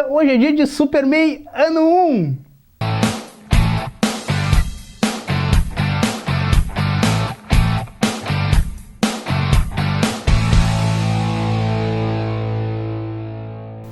Hoje é dia de Superman ano 1.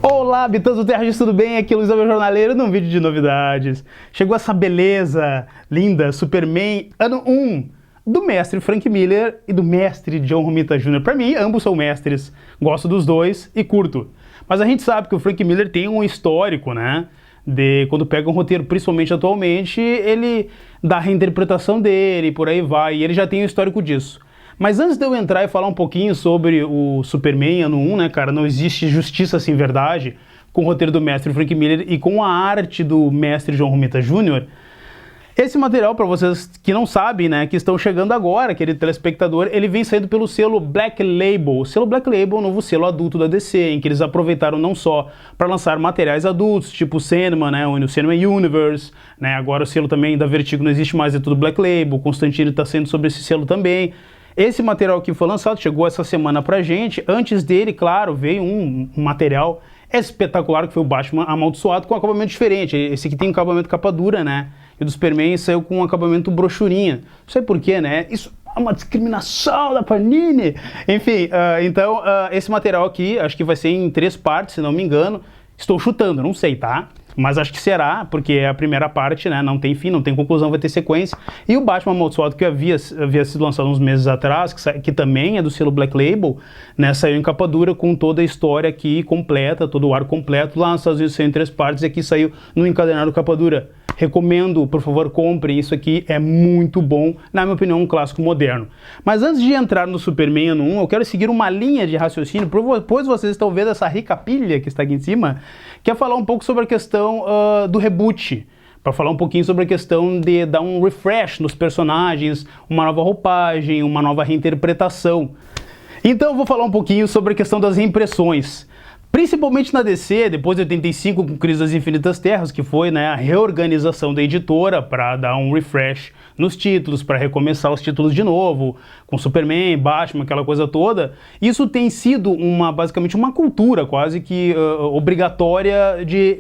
Olá, habitantes do Terra, tudo bem? Aqui é o Luiz Alves Jornaleiro num vídeo de novidades. Chegou essa beleza linda, Superman ano 1, do mestre Frank Miller e do mestre John Romita Jr. Para mim, ambos são mestres, gosto dos dois e curto. Mas a gente sabe que o Frank Miller tem um histórico, né? De quando pega um roteiro, principalmente atualmente, ele dá a reinterpretação dele, por aí vai, e ele já tem um histórico disso. Mas antes de eu entrar e falar um pouquinho sobre o Superman ano 1, né, cara, não existe justiça sem verdade, com o roteiro do mestre Frank Miller e com a arte do mestre John Romita Jr., esse material, para vocês que não sabem, né, que estão chegando agora, querido telespectador, ele vem saindo pelo selo Black Label. O selo Black Label é o novo selo adulto da DC, em que eles aproveitaram não só para lançar materiais adultos, tipo Sandman, né, o Sandman Universe, né, agora o selo também da Vertigo não existe mais, é tudo Black Label, Constantine está sendo sobre esse selo também. Esse material que foi lançado chegou essa semana pra gente. Antes dele, claro, veio um material espetacular, que foi o Batman Amaldiçoado, com um acabamento diferente. Esse aqui tem um acabamento capa dura, né? E o do Superman saiu com um acabamento brochurinha. Não sei porquê, né? Isso é uma discriminação da Panini. Enfim, esse material aqui, acho que vai ser em 3 partes, se não me engano. Estou chutando, não sei, tá? Mas acho que será, porque é a primeira parte, né? Não tem fim, não tem conclusão, vai ter sequência. E o Batman Amaldiçoado, que havia sido lançado uns meses atrás, que também é do selo Black Label, né? Saiu em capa dura com toda a história aqui completa, todo o arco completo. Lá nos Estados Unidos saiu em 3 partes e aqui saiu no encadernado capa dura. Recomendo, por favor, comprem, isso aqui é muito bom, na minha opinião, um clássico moderno. Mas antes de entrar no Superman ano 1, eu quero seguir uma linha de raciocínio, pois vocês estão vendo essa rica pilha que está aqui em cima, que é falar um pouco sobre a questão do reboot, para falar um pouquinho sobre a questão de dar um refresh nos personagens, uma nova roupagem, uma nova reinterpretação. Então eu vou falar um pouquinho sobre a questão das reimpressões. Principalmente na DC, depois de 85, com Crise das Infinitas Terras, que foi, né, a reorganização da editora para dar um refresh nos títulos, para recomeçar os títulos de novo, com Superman, Batman, aquela coisa toda. Isso tem sido basicamente uma cultura quase que obrigatória de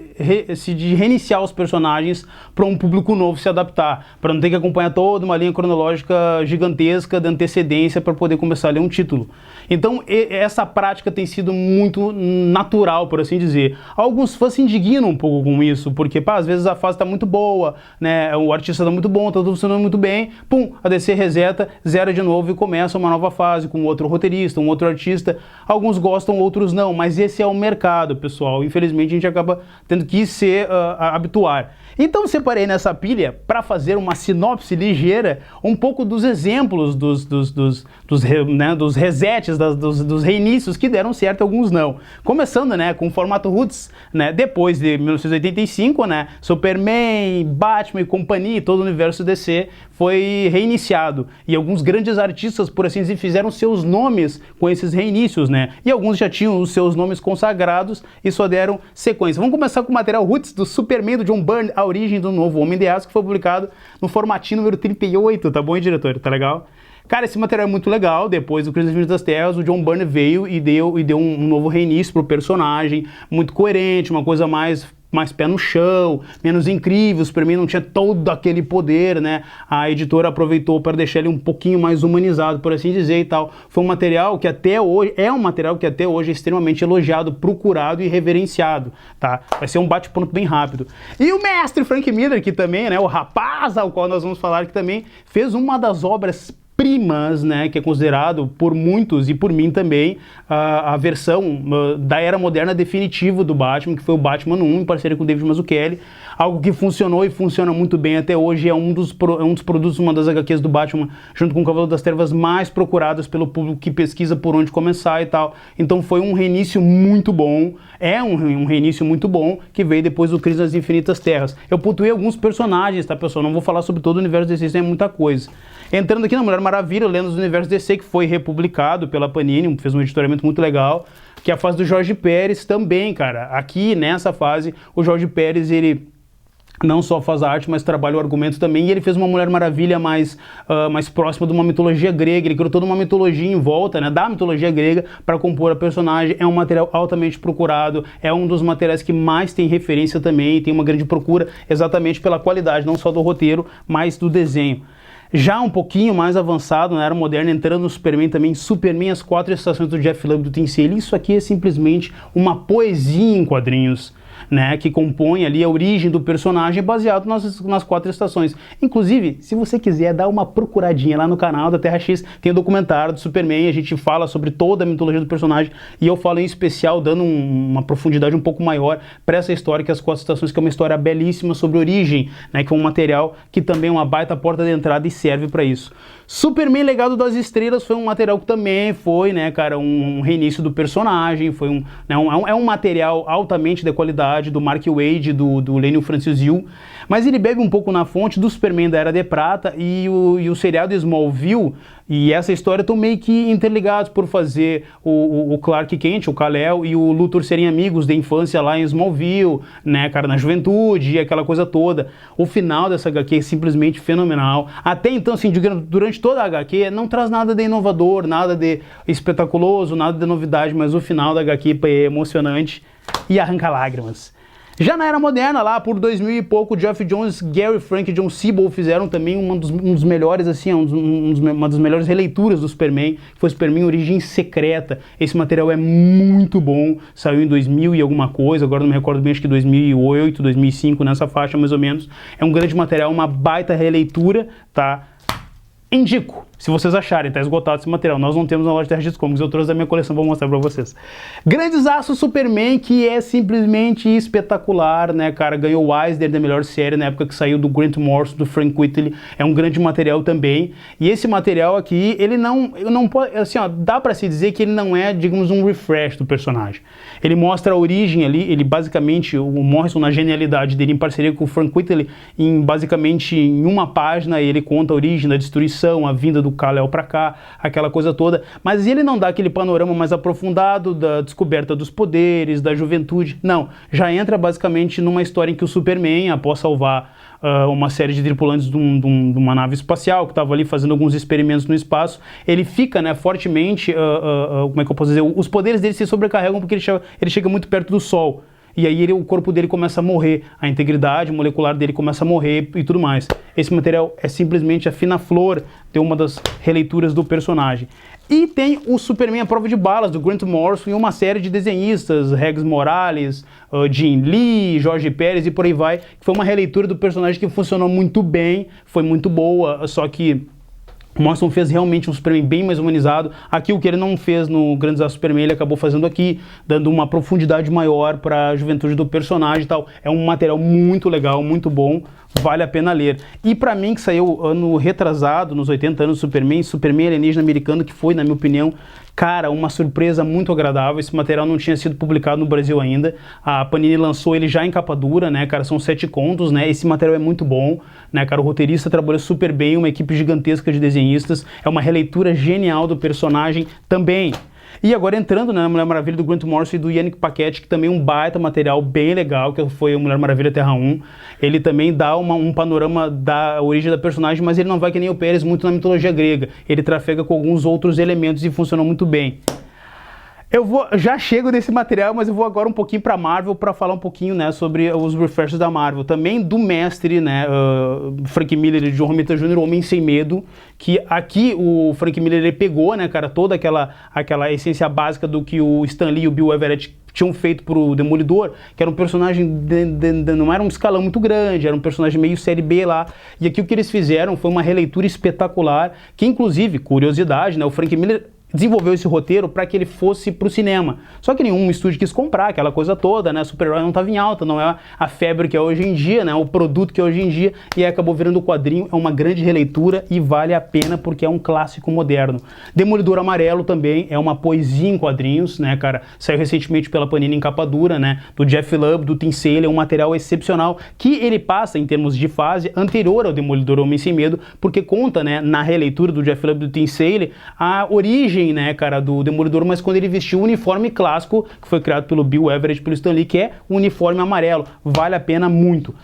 reiniciar os personagens para um público novo se adaptar, para não ter que acompanhar toda uma linha cronológica gigantesca de antecedência para poder começar a ler um título. Então essa prática tem sido muito natural, por assim dizer. Alguns fãs se indignam um pouco com isso, porque às vezes a fase está muito boa, né, o artista está muito bom, está tudo funcionando muito bem, pum, a DC reseta, zera de novo e começa uma nova fase com outro roteirista, um outro artista. Alguns gostam, outros não, mas esse é o mercado, pessoal. Infelizmente a gente acaba tendo que se habituar. Então separei nessa pilha para fazer uma sinopse ligeira, um pouco dos exemplos dos resets, dos reinícios que deram certo e alguns não. Começando, né, com o formato Roots, né, depois de 1985, né, Superman, Batman e companhia, todo o universo DC foi reiniciado. E alguns grandes artistas, por assim dizer, fizeram seus nomes com esses reinícios, né, e alguns já tinham os seus nomes consagrados e só deram sequência. Vamos começar com o material Roots do Superman, do John Byrne, A Origem do Novo Homem de Aço, que foi publicado no formatinho número 38, tá bom, hein, diretor? Tá legal? Cara, esse material é muito legal. Depois do Crise das Infinitas Terras, o John Byrne veio e deu um novo reinício pro personagem, muito coerente, uma coisa mais pé no chão, menos incrível. O Superman não tinha todo aquele poder, né? A editora aproveitou para deixar ele um pouquinho mais humanizado, por assim dizer, e tal. Foi um material que até hoje é extremamente elogiado, procurado e reverenciado, tá? Vai ser um bate-pronto bem rápido. E o mestre Frank Miller, que também, né, o rapaz ao qual nós vamos falar, que também fez uma das obras primas, né, que é considerado por muitos e por mim também a versão da era moderna definitiva do Batman, que foi o Batman 1 em parceria com o David Mazzucchelli, algo que funcionou e funciona muito bem até hoje, é um dos produtos, uma das HQs do Batman, junto com o Cavaleiro das Trevas, mais procuradas pelo público que pesquisa por onde começar e tal. Então foi um reinício muito bom, um reinício muito bom, que veio depois do Crise das Infinitas Terras. Eu pontuei alguns personagens, tá, pessoal? Não vou falar sobre todo o universo DC, isso é muita coisa. Entrando aqui na Mulher Maravilha, Lendas do Universo DC, que foi republicado pela Panini, fez um editoramento muito legal, que é a fase do Jorge Pérez também, cara. Aqui, nessa fase, o Jorge Pérez, ele não só faz a arte, mas trabalha o argumento também, e ele fez uma Mulher Maravilha mais próxima de uma mitologia grega, ele criou toda uma mitologia em volta, né, da mitologia grega para compor a personagem. É um material altamente procurado, é um dos materiais que mais tem referência também, tem uma grande procura exatamente pela qualidade, não só do roteiro, mas do desenho. Já um pouquinho mais avançado na Era Moderna, entrando no Superman também, Superman As Quatro Estações do Jeff Lubb do Tim Sale. Isso aqui é simplesmente uma poesia em quadrinhos, né, que compõe ali a origem do personagem baseado nas quatro estações. Inclusive, se você quiser dar uma procuradinha lá no canal da Terra X, tem o documentário do Superman, a gente fala sobre toda a mitologia do personagem, e eu falo em especial dando uma profundidade um pouco maior para essa história, que é as quatro estações, que é uma história belíssima sobre origem, né, que é um material que também é uma baita porta de entrada e serve para isso. Superman Legado das Estrelas foi um material que também foi, né, cara, um reinício do personagem, foi é um material altamente de qualidade, do Mark Waid, do Leinil Francis Yu, mas ele bebe um pouco na fonte do Superman da Era de Prata e o seriado Smallville e essa história estão meio que interligados por fazer o Clark Kent, o Kal-El e o Luthor serem amigos de infância lá em Smallville, né, cara, na juventude e aquela coisa toda. O final dessa HQ é simplesmente fenomenal. Até então, assim, durante toda a HQ não traz nada de inovador, nada de espetaculoso, nada de novidade, mas o final da HQ é emocionante e arranca lágrimas. Já na Era Moderna, lá por 2000 e pouco, Geoff Johns, Gary Frank e John Siebel fizeram também um dos melhores, assim, uma das melhores releituras do Superman, que foi Superman Origem Secreta. Esse material é muito bom, saiu em 2000 e alguma coisa, agora não me recordo bem, acho que 2008, 2005, nessa faixa mais ou menos. É um grande material, uma baita releitura, tá? Indico, se vocês acharem, tá esgotado esse material. Nós não temos na loja de Terra X Comics, eu trouxe da minha coleção, vou mostrar pra vocês. Grandes Aços Superman, que é simplesmente espetacular, né, cara? Ganhou o Eisner da melhor série na época que saiu do Grant Morrison, do Frank Whiteley. É um grande material também. E esse material aqui, ele não pode, assim, ó, dá pra se dizer que ele não é, digamos, um refresh do personagem. Ele mostra a origem ali, ele basicamente, o Morrison na genialidade dele, em parceria com o Frank Whiteley, basicamente em uma página, ele conta a origem da destruição, a vinda do Kal-El pra cá, aquela coisa toda, mas ele não dá aquele panorama mais aprofundado da descoberta dos poderes, da juventude, não, já entra basicamente numa história em que o Superman, após salvar uma série de tripulantes de uma nave espacial que estava ali fazendo alguns experimentos no espaço, ele fica, né, fortemente, como é que eu posso dizer, os poderes dele se sobrecarregam porque ele chega muito perto do Sol. E aí o corpo dele começa a morrer, a integridade molecular dele começa a morrer e tudo mais. Esse material é simplesmente a fina flor de uma das releituras do personagem. E tem o Superman à Prova de Balas, do Grant Morrison, e uma série de desenhistas, Regs Morales, Jim Lee, Jorge Pérez e por aí vai, que foi uma releitura do personagem que funcionou muito bem, foi muito boa, só que o Morrison fez realmente um Superman bem mais humanizado. Aqui o que ele não fez no Grandes Aços Superman, ele acabou fazendo aqui, dando uma profundidade maior para a juventude do personagem e tal. É um material muito legal, muito bom, vale a pena ler. E para mim, que saiu ano retrasado, nos 80 anos do Superman, Superman Alienígena Americano, que foi, na minha opinião, cara, uma surpresa muito agradável. Esse material não tinha sido publicado no Brasil ainda. A Panini lançou ele já em capa dura, né, cara? São 7 contos, né? Esse material é muito bom, né, cara? O roteirista trabalhou super bem, uma equipe gigantesca de desenhistas. É uma releitura genial do personagem também. E agora entrando, né, na Mulher Maravilha do Grant Morrison e do Yannick Paquette, que também é um baita material bem legal, que foi o Mulher Maravilha Terra 1. Ele também dá um panorama da origem da personagem, mas ele não vai que nem o Pérez muito na mitologia grega. Ele trafega com alguns outros elementos e funciona muito bem. Já chego desse material, mas eu vou agora um pouquinho para Marvel para falar um pouquinho, né, sobre os refreshes da Marvel. Também do mestre, né, Frank Miller e John Romita Jr., Homem Sem Medo, que aqui o Frank Miller ele pegou, né, cara, toda aquela essência básica do que o Stan Lee e o Bill Everett tinham feito pro Demolidor, que era um personagem, não era um escalão muito grande, era um personagem meio série B lá, e aqui o que eles fizeram foi uma releitura espetacular, que inclusive, curiosidade, né, o Frank Miller desenvolveu esse roteiro para que ele fosse para o cinema. Só que nenhum estúdio quis comprar aquela coisa toda, né? Super-herói não estava em alta, não é a febre que é hoje em dia, né? O produto que é hoje em dia, e aí acabou virando o quadrinho. É uma grande releitura e vale a pena porque é um clássico moderno. Demolidor Amarelo também é uma poesia em quadrinhos, né, cara? Saiu recentemente pela Panini em capa dura, né? Do Jeff Lubb, do Tim Sale, é um material excepcional que ele passa em termos de fase anterior ao Demolidor Homem Sem Medo, porque conta, né, na releitura do Jeff Lubb, do Tim Sale, a origem, né, cara, do Demolidor, mas quando ele vestiu o uniforme clássico, que foi criado pelo Bill Everett e pelo Stan Lee, que é o uniforme amarelo. Vale a pena muito.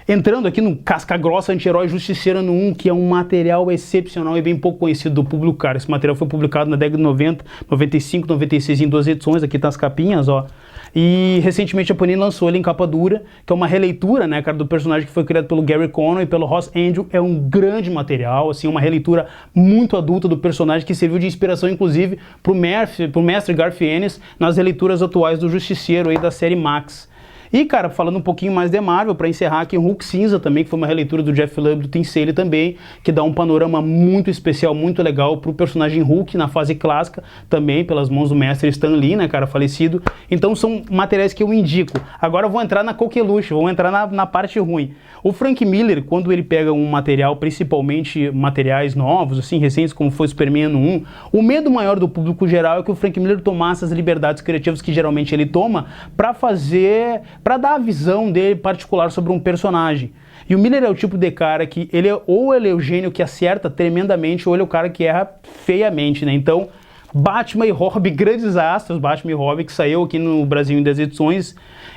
Entrando aqui no Casca Grossa Anti-Herói Justiceiro ano 1, que é um material excepcional e bem pouco conhecido do público, cara. Esse material foi publicado na década de 90, 95, 96 em 2 edições, aqui tá as capinhas, ó. E recentemente a Panini lançou ele em capa dura, que é uma releitura, né, cara, do personagem que foi criado pelo Gary Conner e pelo Ross Andru. É um grande material, assim, uma releitura muito adulta do personagem que serviu de inspiração, inclusive, pro mestre Garth Ennis nas releituras atuais do Justiceiro aí da série Max. E, cara, falando um pouquinho mais de Marvel, para encerrar aqui, o Hulk Cinza também, que foi uma releitura do Jeff Lubb, do Tim Sale também, que dá um panorama muito especial, muito legal pro personagem Hulk na fase clássica, também pelas mãos do mestre Stan Lee, né, cara, falecido. Então são materiais que eu indico. Agora eu vou entrar na coqueluche, vou entrar na parte ruim. O Frank Miller, quando ele pega um material, principalmente materiais novos, assim, recentes, como foi o Superman ano 1, o medo maior do público geral é que o Frank Miller tomasse as liberdades criativas que geralmente ele toma para dar a visão dele particular sobre um personagem. E o Miller é o tipo de cara que ou ele é o gênio que acerta tremendamente, ou ele é o cara que erra feiamente, né? Então, Batman e Robin, grandes astros, Batman e Robin, que saiu aqui no Brasil em 10 edições,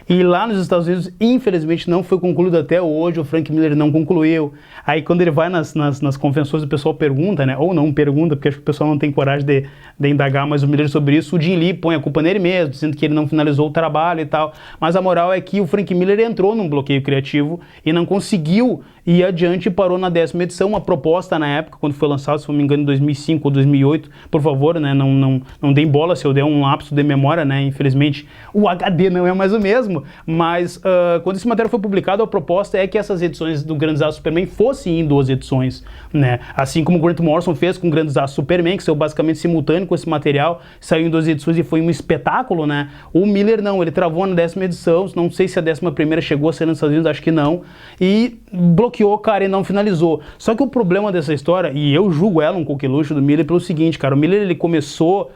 e lá nos Estados Unidos, infelizmente, não foi concluído até hoje, o Frank Miller não concluiu. Aí quando ele vai nas convenções, o pessoal pergunta, né, ou não pergunta, porque acho que o pessoal não tem coragem de indagar mais o Miller sobre isso, o Jim Lee põe a culpa nele mesmo, dizendo que ele não finalizou o trabalho e tal, mas a moral é que o Frank Miller entrou num bloqueio criativo e não conseguiu ir adiante e parou na 10ª edição, uma proposta na época, quando foi lançado, se não me engano, em 2005 ou 2008, por favor, né, não deem bola se eu der um lapso de memória, né, infelizmente o HD não é mais o mesmo, mas quando esse material foi publicado, a proposta é que essas edições do Grandes Astros Superman fossem em 2 edições, né, assim como o Grant Morrison fez com Grandes Astros Superman, que saiu basicamente simultâneo com esse material, saiu em 2 edições e foi um espetáculo, né, o Miller não, ele travou na 10ª edição, não sei se a 11ª chegou a ser nos Estados Unidos, acho que não, e bloqueou, cara, e não finalizou. Só que o problema dessa história, e eu julgo ela um coqueluche do Miller pelo seguinte, cara, o Miller ele começou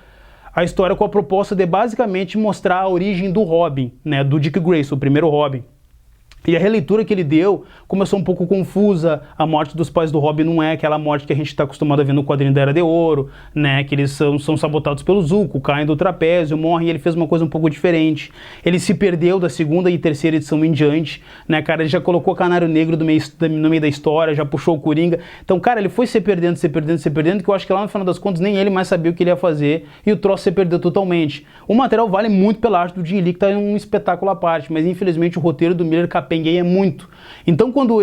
a história com a proposta de basicamente mostrar a origem do Robin, né, do Dick Grayson, o primeiro Robin. E a releitura que ele deu começou um pouco confusa, a morte dos pais do Robin não é aquela morte que a gente está acostumado a ver no quadrinho da Era de Ouro, né, que eles são sabotados pelo Zuko, caem do trapézio, morrem, e ele fez uma coisa um pouco diferente. Ele se perdeu da 2ª e 3ª edição em diante, né, cara, ele já colocou o Canário Negro no meio da história, já puxou o Coringa, então, cara, ele foi se perdendo, que eu acho que lá no final das contas nem ele mais sabia o que ele ia fazer, e o troço se perdeu totalmente. O material vale muito pela arte do Jim Lee, que tá em um espetáculo à parte, mas infelizmente o roteiro do Miller capengueia muito. Então quando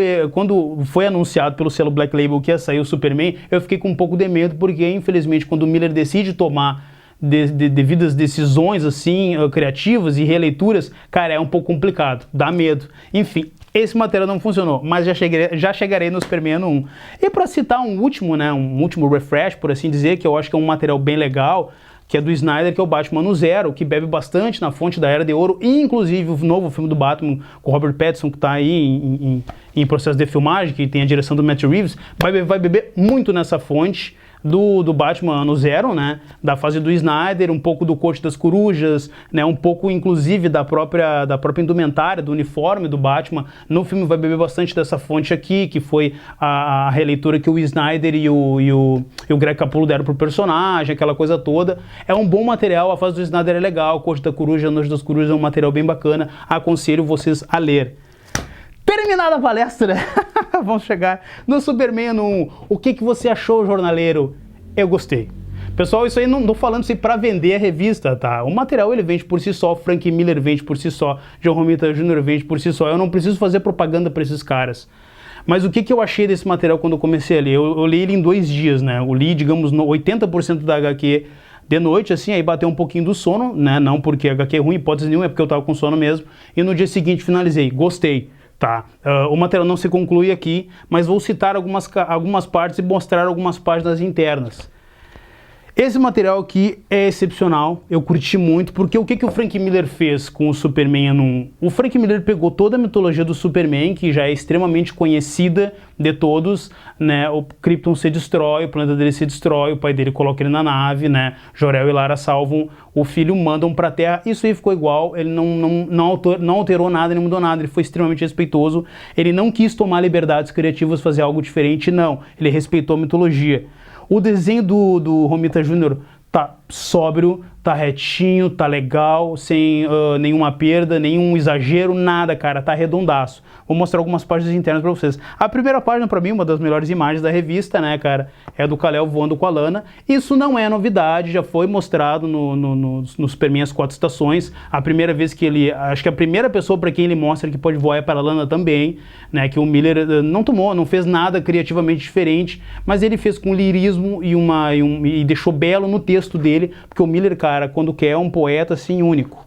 foi anunciado pelo selo Black Label que ia sair o Superman, eu fiquei com um pouco de medo, porque infelizmente quando o Miller decide tomar devidas decisões assim, criativas e releituras, cara, é um pouco complicado, dá medo. Enfim, esse material não funcionou, mas já chegarei no Superman ano 1. E para citar um último refresh, por assim dizer, que eu acho que é um material bem legal, que é do Snyder, que é o Batman ano 0, que bebe bastante na fonte da Era de Ouro, e inclusive o novo filme do Batman com o Robert Pattinson, que está aí em processo de filmagem, que tem a direção do Matt Reeves, vai beber muito nessa fonte do Batman ano 0, né, da fase do Snyder, um pouco do Corte das Corujas, né, um pouco inclusive da própria indumentária, do uniforme do Batman. No filme vai beber bastante dessa fonte aqui, que foi a releitura que o Snyder e o Greg Capullo deram pro personagem, aquela coisa toda. É um bom material, a fase do Snyder é legal, o Corte da Coruja, a Noite das Corujas é um material bem bacana, aconselho vocês a ler. Terminada a palestra, vamos chegar no Superman ano 1. O que você achou, jornaleiro? Eu gostei. Pessoal, isso aí não tô falando isso aí pra vender a revista, tá? O material ele vende por si só, Frank Miller vende por si só, John Romita Jr. vende por si só. Eu não preciso fazer propaganda pra esses caras. Mas o que eu achei desse material quando eu comecei a ler? Eu li ele em 2 dias, né? Eu li, digamos, 80% da HQ de noite, assim, aí bateu um pouquinho do sono, né? Não porque a HQ é ruim, hipótese nenhuma, é porque eu tava com sono mesmo. E no dia seguinte finalizei, gostei. Tá, o material não se conclui aqui, mas vou citar algumas partes e mostrar algumas páginas internas. Esse material aqui é excepcional, eu curti muito, porque o que o Frank Miller fez com o Superman ano 1? O Frank Miller pegou toda a mitologia do Superman, que já é extremamente conhecida de todos, né? O Krypton se destrói, o planeta dele se destrói, o pai dele coloca ele na nave, né? Jor-El e Lara salvam o filho, mandam pra Terra, isso aí ficou igual, ele não alterou nada, não mudou nada, ele foi extremamente respeitoso, ele não quis tomar liberdades criativas, fazer algo diferente, não, ele respeitou a mitologia. O desenho do Romita Jr. tá sóbrio, tá retinho, tá legal, sem nenhuma perda, nenhum exagero, nada, cara, tá redondaço. Vou mostrar algumas páginas internas pra vocês. A primeira página, pra mim, uma das melhores imagens da revista, né, cara, é do Kal-El voando com a Lana. Isso não é novidade, já foi mostrado no Superman As Quatro Estações. A primeira vez que ele, acho que a primeira pessoa pra quem ele mostra que pode voar é para a Lana também, né, que o Miller não fez nada criativamente diferente, mas ele fez com lirismo e deixou belo no texto dele, porque o Miller, cara, quando quer, é um poeta, assim, único.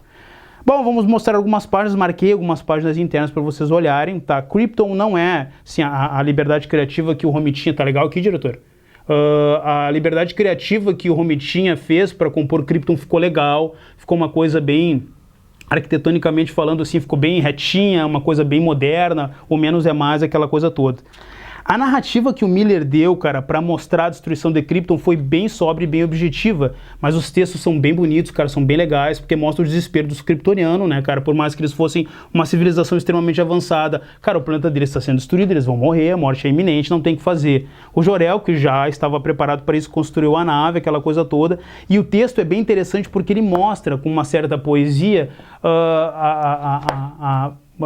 Bom, vamos mostrar algumas páginas, marquei algumas páginas internas para vocês olharem, tá? Krypton não é, assim, a liberdade criativa que o Romitinha, tá legal aqui, diretor? A liberdade criativa que o Romitinha fez para compor Krypton ficou legal, ficou uma coisa bem, arquitetonicamente falando assim, ficou bem retinha, uma coisa bem moderna, o menos é mais, aquela coisa toda. A narrativa que o Miller deu, cara, para mostrar a destruição de Krypton foi bem sóbria e bem objetiva, mas os textos são bem bonitos, cara, são bem legais, porque mostra o desespero dos kryptonianos, né, cara, por mais que eles fossem uma civilização extremamente avançada, cara, o planeta deles está sendo destruído, eles vão morrer, a morte é iminente, não tem o que fazer. O Jor-El, que já estava preparado para isso, construiu a nave, aquela coisa toda, e o texto é bem interessante porque ele mostra, com uma certa poesia,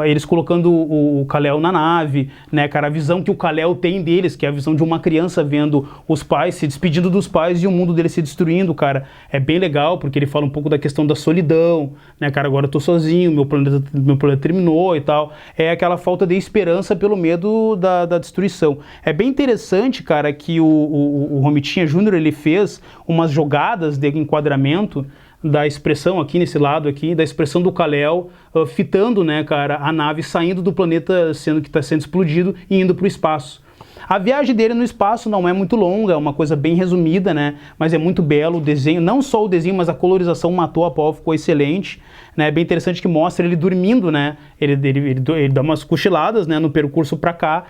eles colocando o Kal-El na nave, né, cara, a visão que o Kal-El tem deles, que é a visão de uma criança vendo os pais se despedindo dos pais e o mundo deles se destruindo, cara, é bem legal, porque ele fala um pouco da questão da solidão, né, cara, agora eu tô sozinho, meu planeta terminou e tal, é aquela falta de esperança pelo medo da destruição. É bem interessante, cara, que o Romitinha Jr., ele fez umas jogadas de enquadramento da expressão aqui nesse lado aqui, da expressão do Kal-El fitando, né, cara, a nave saindo do planeta sendo que está sendo explodido e indo para o espaço. A viagem dele no espaço não é muito longa, é uma coisa bem resumida, né? Mas é muito belo o desenho, não só o desenho, mas a colorização matou a pau, ficou excelente, né? É bem interessante que mostra ele dormindo, né? Ele dá umas cochiladas, né, no percurso para cá.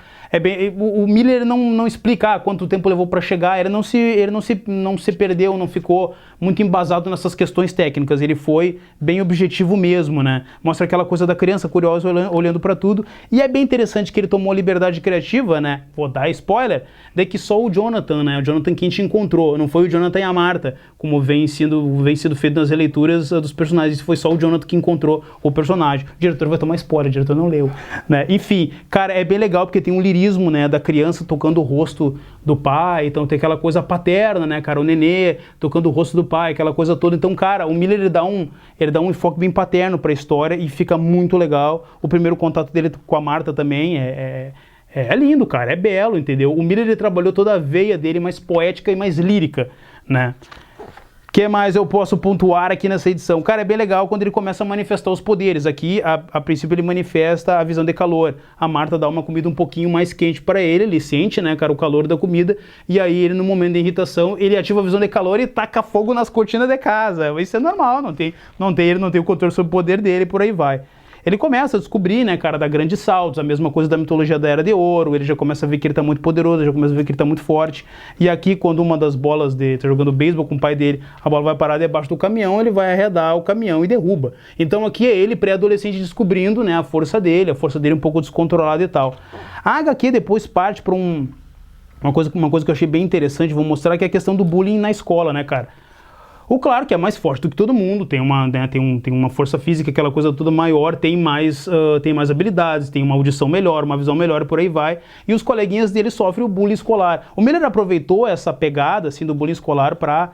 O Miller não explica quanto tempo levou para chegar, ele não se perdeu, não ficou muito embasado nessas questões técnicas, ele foi bem objetivo mesmo, né? Mostra aquela coisa da criança curiosa olhando para tudo, e é bem interessante que ele tomou liberdade criativa, né? Vou dar spoiler, de que só o Jonathan, né? O Jonathan Kent encontrou, não foi o Jonathan e a Martha, como vem sendo feito nas releituras dos personagens, foi só o Jonathan que encontrou o personagem. O diretor vai tomar spoiler, o diretor não leu, né? Enfim, cara, é bem legal porque tem um lirismo, né, da criança tocando o rosto do pai, então tem aquela coisa paterna, né, cara, o nenê tocando o rosto do pai, aquela coisa toda. Então, cara, o Miller ele dá um enfoque bem paterno para a história e fica muito legal. O primeiro contato dele com a Martha também é lindo, cara, é belo, entendeu? O Miller ele trabalhou toda a veia dele mais poética e mais lírica, né? O que mais eu posso pontuar aqui nessa edição? Cara, é bem legal quando ele começa a manifestar os poderes. Aqui, a princípio, ele manifesta a visão de calor. A Martha dá uma comida um pouquinho mais quente para ele sente, né, cara, o calor da comida, e aí ele, no momento de irritação, ele ativa a visão de calor e taca fogo nas cortinas de casa. Isso é normal, ele não tem o controle sobre o poder dele, por aí vai. Ele começa a descobrir, né, cara, dar grandes saltos, a mesma coisa da mitologia da Era de Ouro, ele já começa a ver que ele tá muito poderoso, já começa a ver que ele tá muito forte, e aqui, quando uma das bolas tá jogando beisebol com o pai dele, a bola vai parar debaixo do caminhão, ele vai arredar o caminhão e derruba. Então aqui é ele, pré-adolescente, descobrindo, né, a força dele um pouco descontrolada e tal. A HQ depois parte para uma coisa que eu achei bem interessante, vou mostrar, que é a questão do bullying na escola, né, cara. O Clark é mais forte do que todo mundo, tem uma força física, aquela coisa toda maior, tem mais habilidades, tem uma audição melhor, uma visão melhor, por aí vai. E os coleguinhas dele sofrem o bullying escolar. O Miller aproveitou essa pegada assim, do bullying escolar para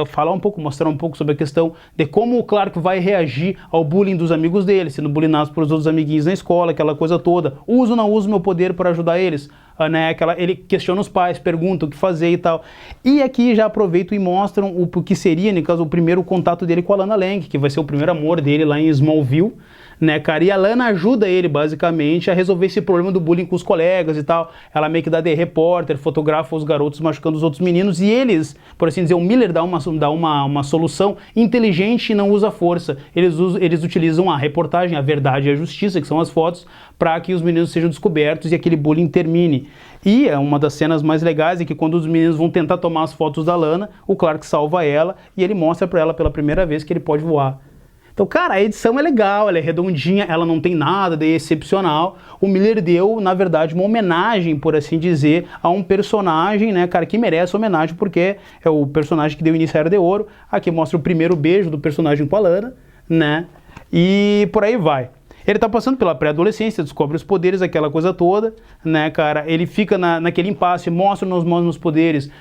falar um pouco, mostrar um pouco sobre a questão de como o Clark vai reagir ao bullying dos amigos dele, sendo bullyingado por outros amiguinhos na escola, aquela coisa toda. Uso ou não uso meu poder para ajudar eles? Né, ele questiona os pais, pergunta o que fazer e tal. E aqui já aproveitam e mostram o que seria, no caso, o primeiro contato dele com a Lana Lang, que vai ser o primeiro amor dele lá em Smallville, né, cara? E a Lana ajuda ele, basicamente, a resolver esse problema do bullying com os colegas e tal. Ela meio que dá de repórter, fotografa os garotos machucando os outros meninos, e eles, por assim dizer, o Miller dá uma solução inteligente e não usa força. Eles utilizam a reportagem, a verdade e a justiça, que são as fotos, para que os meninos sejam descobertos e aquele bullying termine. E é uma das cenas mais legais é que quando os meninos vão tentar tomar as fotos da Lana, o Clark salva ela e ele mostra para ela pela primeira vez que ele pode voar. Então, cara, a edição é legal, ela é redondinha, ela não tem nada de excepcional. O Miller deu, na verdade, uma homenagem, por assim dizer, a um personagem, né, cara, que merece homenagem, porque é o personagem que deu início à Era de Ouro. Aqui mostra o primeiro beijo do personagem com a Lana, né, e por aí vai. Ele tá passando pela pré-adolescência, descobre os poderes, aquela coisa toda, né, cara? Ele fica naquele impasse, mostra nos poderes,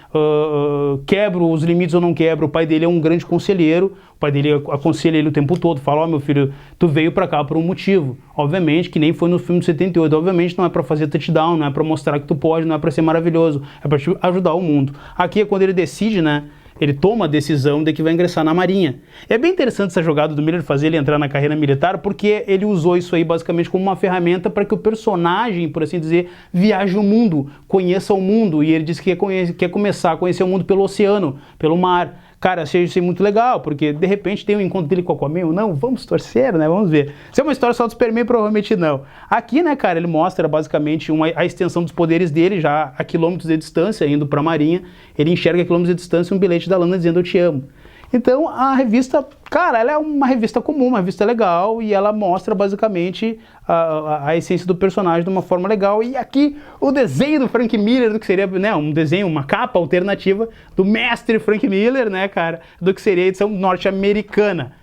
quebra os limites ou não quebra. O pai dele é um grande conselheiro, o pai dele aconselha ele o tempo todo, fala, ó, meu filho, tu veio pra cá por um motivo. Obviamente que nem foi no filme de 78, obviamente não é pra fazer touchdown, não é pra mostrar que tu pode, não é pra ser maravilhoso, é pra te ajudar o mundo. Aqui é quando ele decide, né? Ele toma a decisão de que vai ingressar na Marinha. É bem interessante essa jogada do Miller fazer ele entrar na carreira militar, porque ele usou isso aí basicamente como uma ferramenta para que o personagem, por assim dizer, viaje o mundo, conheça o mundo. E ele diz que quer começar a conhecer o mundo pelo oceano, pelo mar. Cara, achei isso muito legal, porque de repente tem um encontro dele com o Aquaman ou não, vamos torcer, né, vamos ver. Se é uma história só do Superman, provavelmente não. Aqui, né, cara, ele mostra basicamente a extensão dos poderes dele, já a quilômetros de distância, indo pra Marinha, ele enxerga a quilômetros de distância um bilhete da Lana dizendo eu te amo. Então a revista, cara, ela é uma revista comum, uma revista legal, e ela mostra basicamente a essência do personagem de uma forma legal. E aqui o desenho do Frank Miller, do que seria, né, um desenho, uma capa alternativa do mestre Frank Miller, né, cara, do que seria a edição norte-americana.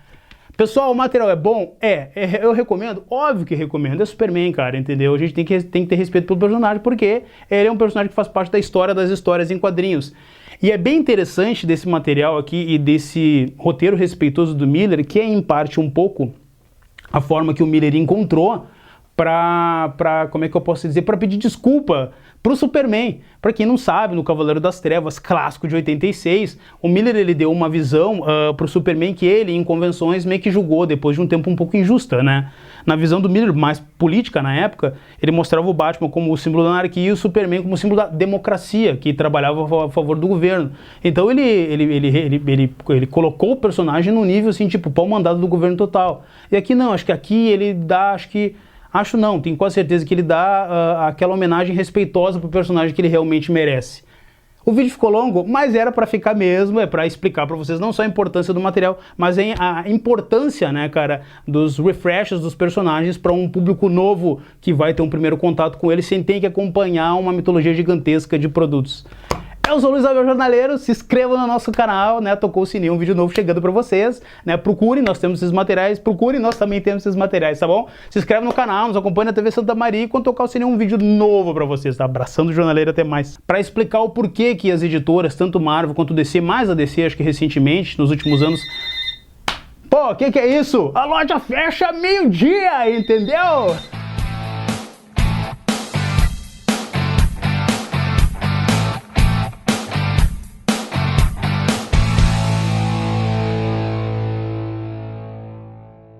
Pessoal, o material é bom? Eu recomendo? Óbvio que recomendo, é Superman, cara, entendeu? A gente tem que ter respeito pelo personagem, porque ele é um personagem que faz parte da história das histórias em quadrinhos. E é bem interessante desse material aqui e desse roteiro respeitoso do Miller, que é em parte um pouco a forma que o Miller encontrou como é que eu posso dizer, para pedir desculpa pro Superman. Para quem não sabe, no Cavaleiro das Trevas, clássico de 86, o Miller ele deu uma visão pro Superman que ele, em convenções, meio que julgou depois de um tempo um pouco injusta, né? Na visão do Miller, mais política na época, ele mostrava o Batman como o símbolo da anarquia e o Superman como o símbolo da democracia, que trabalhava a favor do governo. Então ele colocou o personagem num nível assim, tipo, pau mandado do governo total. E aqui não, acho que aqui ele dá, Acho não, tenho quase certeza que ele dá aquela homenagem respeitosa pro personagem que ele realmente merece. O vídeo ficou longo, mas era para ficar mesmo, é para explicar para vocês não só a importância do material, mas a importância, né, cara, dos refreshes dos personagens para um público novo que vai ter um primeiro contato com eles sem ter que acompanhar uma mitologia gigantesca de produtos. Eu sou o Luiz Abel Jornaleiro, se inscrevam no nosso canal, né, tocou o sininho, um vídeo novo chegando pra vocês, né, procurem, nós temos esses materiais, procurem, nós também temos esses materiais, tá bom? Se inscreve no canal, nos acompanha na TV Santa Maria e quando tocar o sininho, um vídeo novo pra vocês, tá? Abraçando o Jornaleiro, até mais. Pra explicar o porquê que as editoras, tanto Marvel quanto DC, mais a DC, acho que recentemente, nos últimos anos, pô, que é isso? A loja fecha meio-dia, entendeu?